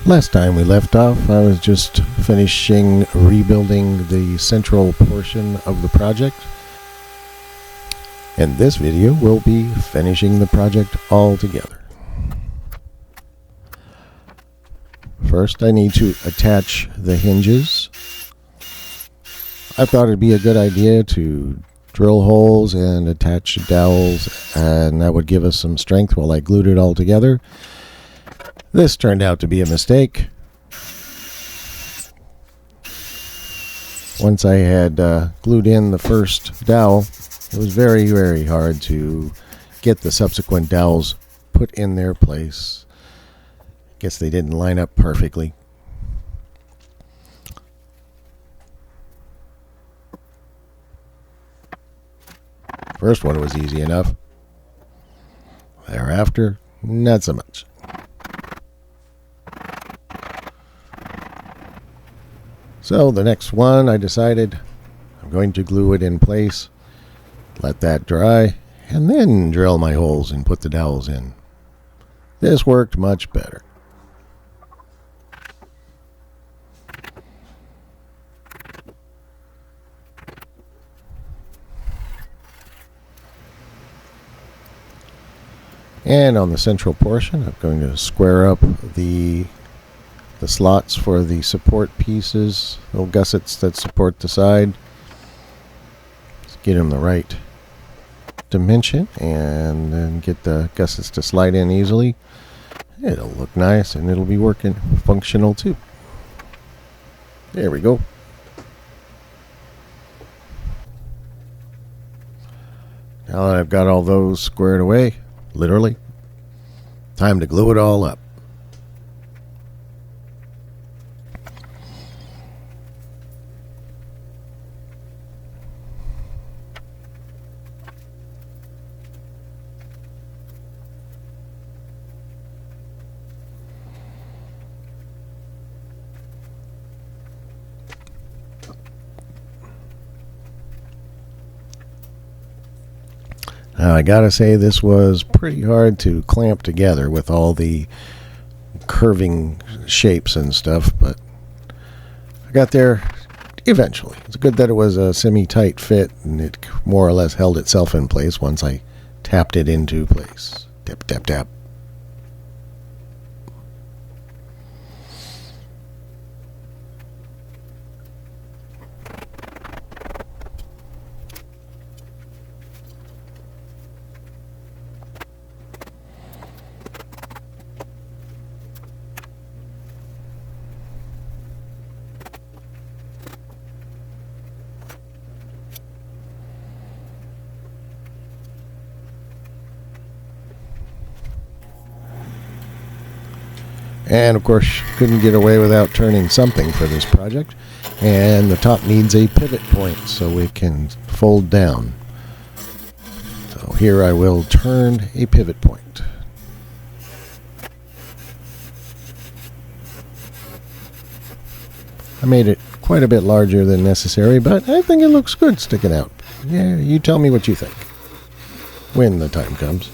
Last time we left off, I was just finishing rebuilding the central portion of the project. In this video, we'll be finishing the project all together. First, I need to attach the hinges. I thought it'd be a good idea to drill holes and attach dowels, and that would give us some strength while I glued it all together. This turned out to be a mistake. Once I had glued in the first dowel, it was very, very hard to get the subsequent dowels put in their place. Guess they didn't line up perfectly. First one was easy enough. Thereafter, not so much. So the next one, I decided I'm going to glue it in place, let that dry, and then drill my holes and put the dowels in. This worked much better. And on the central portion, I'm going to square up the slots for the support pieces, little gussets that support the side. Just get them the right dimension and then get the gussets to slide in easily. It'll look nice and it'll be working functional too. There we go. Now that I've got all those squared away, literally, time to glue it all up. Now, I gotta say, this was pretty hard to clamp together with all the curving shapes and stuff, but I got there eventually. It's good that it was a semi-tight fit and it more or less held itself in place once I tapped it into place. Tap, tap, tap. And of course, couldn't get away without turning something for this project. And the top needs a pivot point so it can fold down. So here I will turn a pivot point. I made it quite a bit larger than necessary, but I think it looks good sticking out. Yeah, you tell me what you think when the time comes.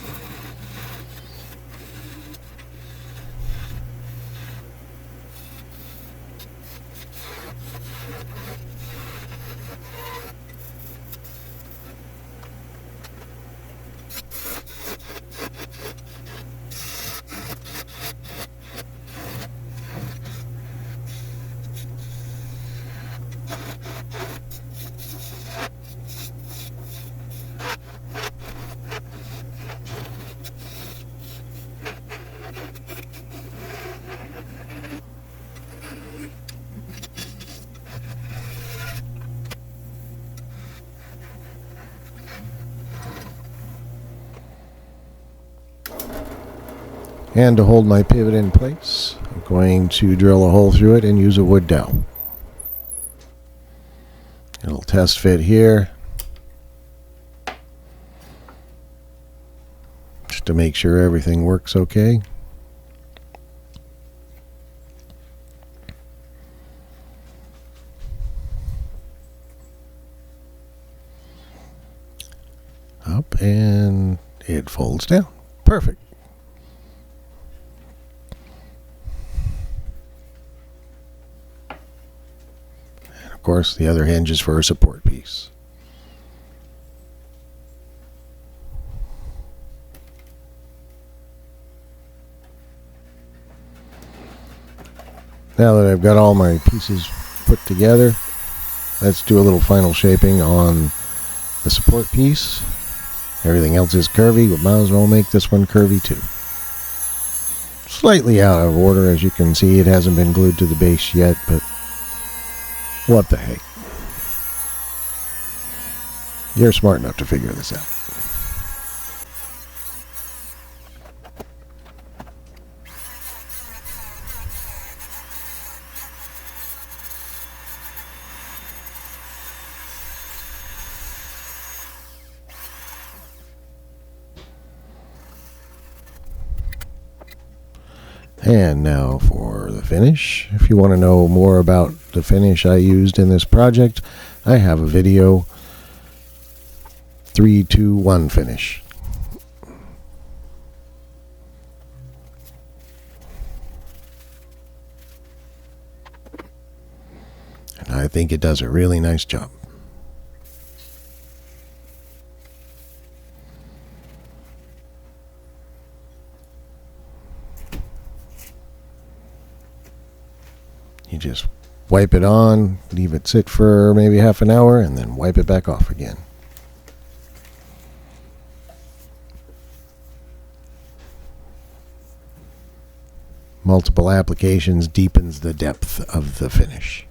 And to hold my pivot in place, I'm going to drill a hole through it and use a wood dowel. It'll test fit here, just to make sure everything works okay. Up, and it folds down. Perfect. course, the other hinge is for a support piece. Now that I've got all my pieces put together, let's do a little final shaping on the support piece. Everything else is curvy, but might as well make this one curvy too. Slightly out of order, as you can see. It hasn't been glued to the base yet, but what the heck. You're smart enough to figure this out. And now for the finish. If you want to know more about the finish I used in this project, I have a video. 3, 2, 1 finish. And I think it does a really nice job. You just wipe it on, leave it sit for maybe half an hour, and then wipe it back off again. Multiple applications deepens the depth of the finish.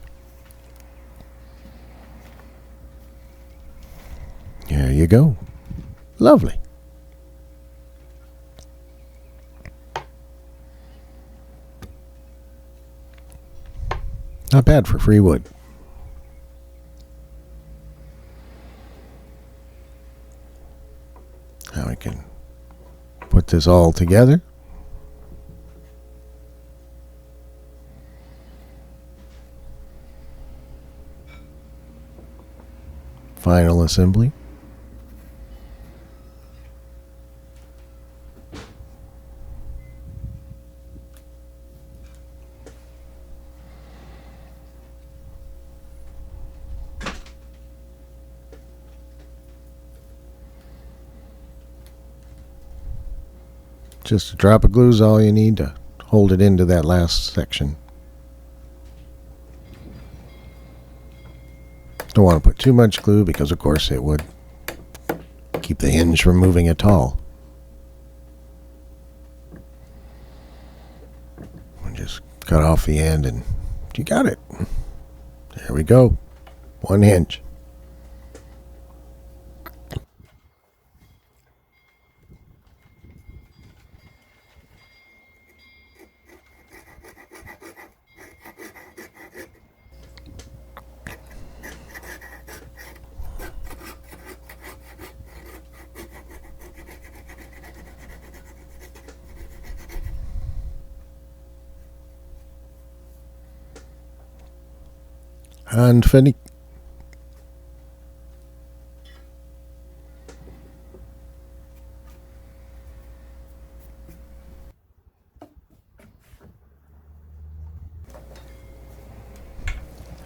There you go. Lovely. Not bad for free wood. Now I can put this all together. Final assembly. Just a drop of glue is all you need to hold it into that last section. Don't want to put too much glue because of course it would keep the hinge from moving at all. And just cut off the end and you got it. There we go. One hinge. And finish.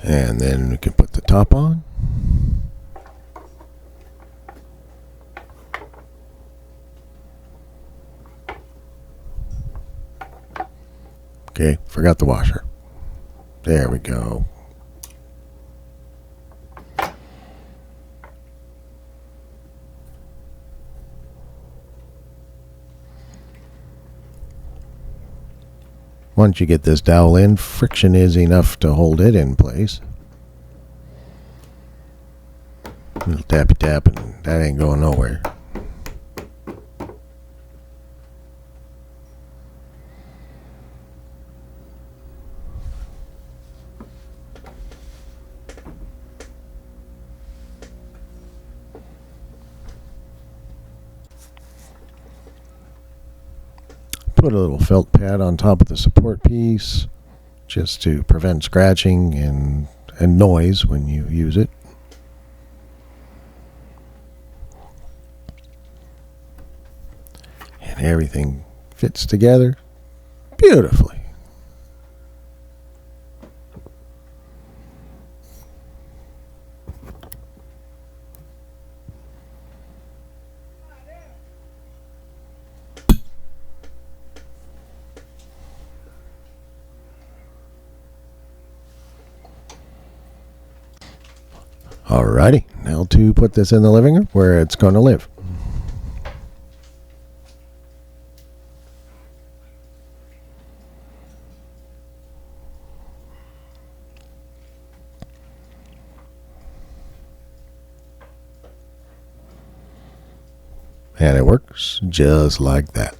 And then we can put the top on. Okay, forgot the washer. There we go. Once you get this dowel in, friction is enough to hold it in place. A little tappy tap and that ain't going nowhere. Put a little felt pad on top of the support piece just to prevent scratching and noise when you use it. And everything fits together beautifully. Alrighty, now to put this in the living room where it's going to live. And it works just like that.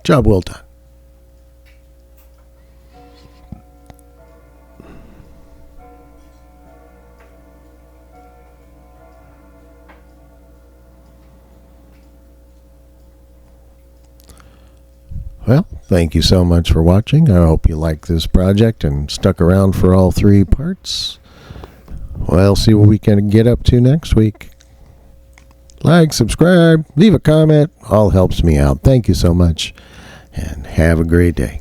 Job well done. Well, thank you so much for watching. I hope you liked this project and stuck around for all 3 parts. Well, see what we can get up to next week. Like, subscribe, leave a comment. All helps me out. Thank you so much, and have a great day.